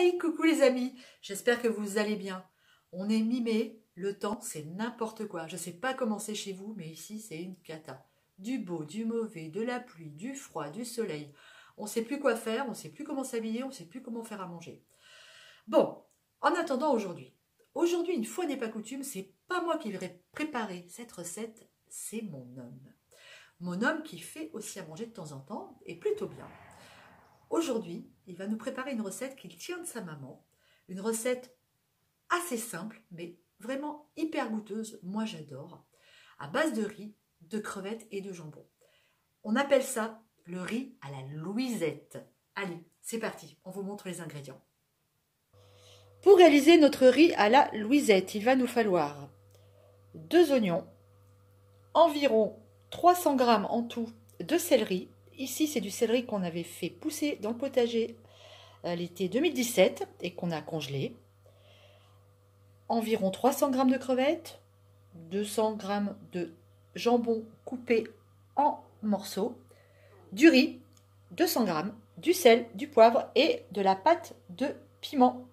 Hey, coucou les amis, j'espère que vous allez bien. On est mi-mai, le temps c'est n'importe quoi. Je sais pas comment c'est chez vous, mais ici c'est une cata. Du beau, du mauvais, de la pluie, du froid, du soleil. On sait plus quoi faire, on sait plus comment s'habiller, on sait plus comment faire à manger. Bon, en attendant aujourd'hui, une fois n'est pas coutume, c'est pas moi qui vais préparer cette recette, c'est mon homme. Mon homme qui fait aussi à manger de temps en temps, et plutôt bien. Aujourd'hui, il va nous préparer une recette qu'il tient de sa maman. Une recette assez simple, mais vraiment hyper goûteuse. Moi, j'adore. À base de riz, de crevettes et de jambon. On appelle ça le riz à la Louisette. Allez, c'est parti. On vous montre les ingrédients. Pour réaliser notre riz à la Louisette, il va nous falloir 2 oignons, environ 300 g en tout de céleri. Ici, c'est du céleri qu'on avait fait pousser dans le potager l'été 2017 et qu'on a congelé. Environ 300 g de crevettes, 200 g de jambon coupé en morceaux, du riz, 200 g, du sel, du poivre et de la pâte de piment.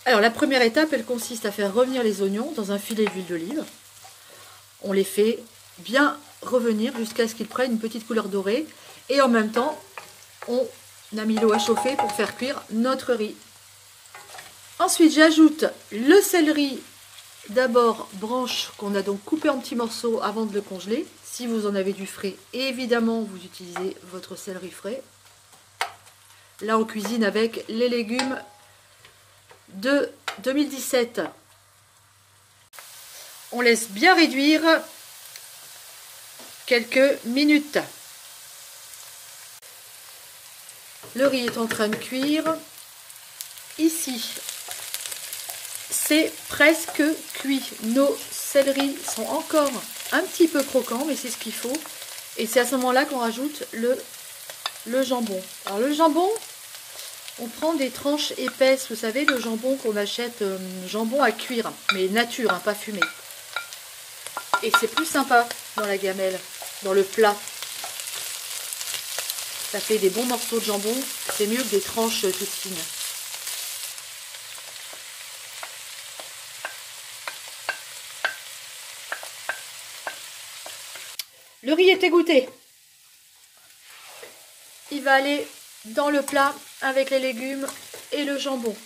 Alors la première étape, elle consiste à faire revenir les oignons dans un filet d'huile d'olive. On les fait bien revenir jusqu'à ce qu'ils prennent une petite couleur dorée. Et en même temps, on a mis l'eau à chauffer pour faire cuire notre riz. Ensuite, j'ajoute le céleri, d'abord branche qu'on a donc coupé en petits morceaux avant de le congeler. Si vous en avez du frais, évidemment, vous utilisez votre céleri frais. Là, on cuisine avec les légumes de 2017. On laisse bien réduire quelques minutes. Le riz est en train de cuire. Ici, c'est presque cuit. Nos céleris sont encore un petit peu croquants, mais c'est ce qu'il faut. Et c'est à ce moment-là qu'on rajoute le jambon. Alors le jambon, on prend des tranches épaisses. Vous savez, le jambon qu'on achète, jambon à cuire, mais nature, hein, pas fumé. Et c'est plus sympa dans la gamelle, dans le plat. Ça fait des bons morceaux de jambon, c'est mieux que des tranches toutes fines. Le riz est égoutté. Il va aller dans le plat avec les légumes et le jambon.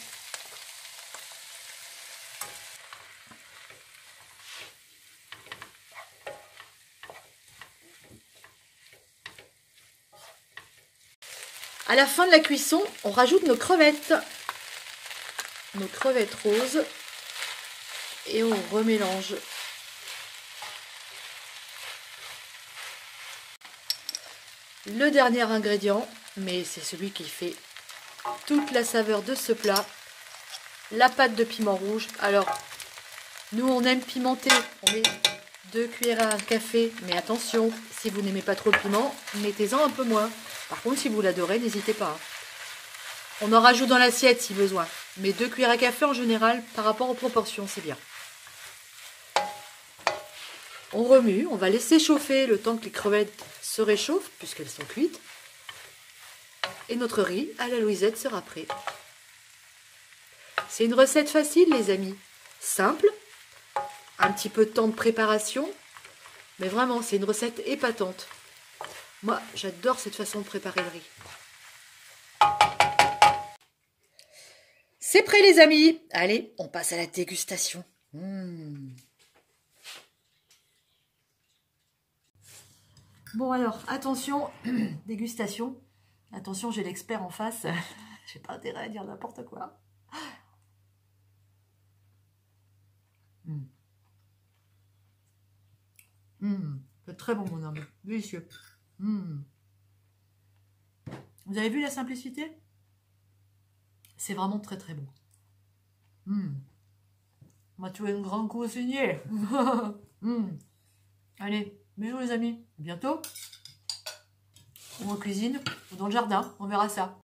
À la fin de la cuisson, on rajoute nos crevettes roses et on remélange. Le dernier ingrédient, mais c'est celui qui fait toute la saveur de ce plat, la pâte de piment rouge. Alors, nous on aime pimenter, on met 2 cuillères à café, mais attention, si vous n'aimez pas trop le piment, mettez-en un peu moins. Par contre, si vous l'adorez, n'hésitez pas. On en rajoute dans l'assiette si besoin, mais 2 cuillères à café en général, par rapport aux proportions, c'est bien. On remue, on va laisser chauffer le temps que les crevettes se réchauffent, puisqu'elles sont cuites. Et notre riz à la Louisette sera prêt. C'est une recette facile, les amis. Simple, un petit peu de temps de préparation, mais vraiment, c'est une recette épatante. Moi, j'adore cette façon de préparer le riz. C'est prêt, les amis. Allez, on passe à la dégustation. Bon alors, attention, dégustation. Attention, j'ai l'expert en face. J'ai pas intérêt à dire n'importe quoi. C'est très bon, mon homme. Délicieux. Vous avez vu la simplicité? C'est vraiment très très bon. On va tuer une grande cuisinier. Allez, bisous les amis. À bientôt. Ou en cuisine, ou dans le jardin. On verra ça.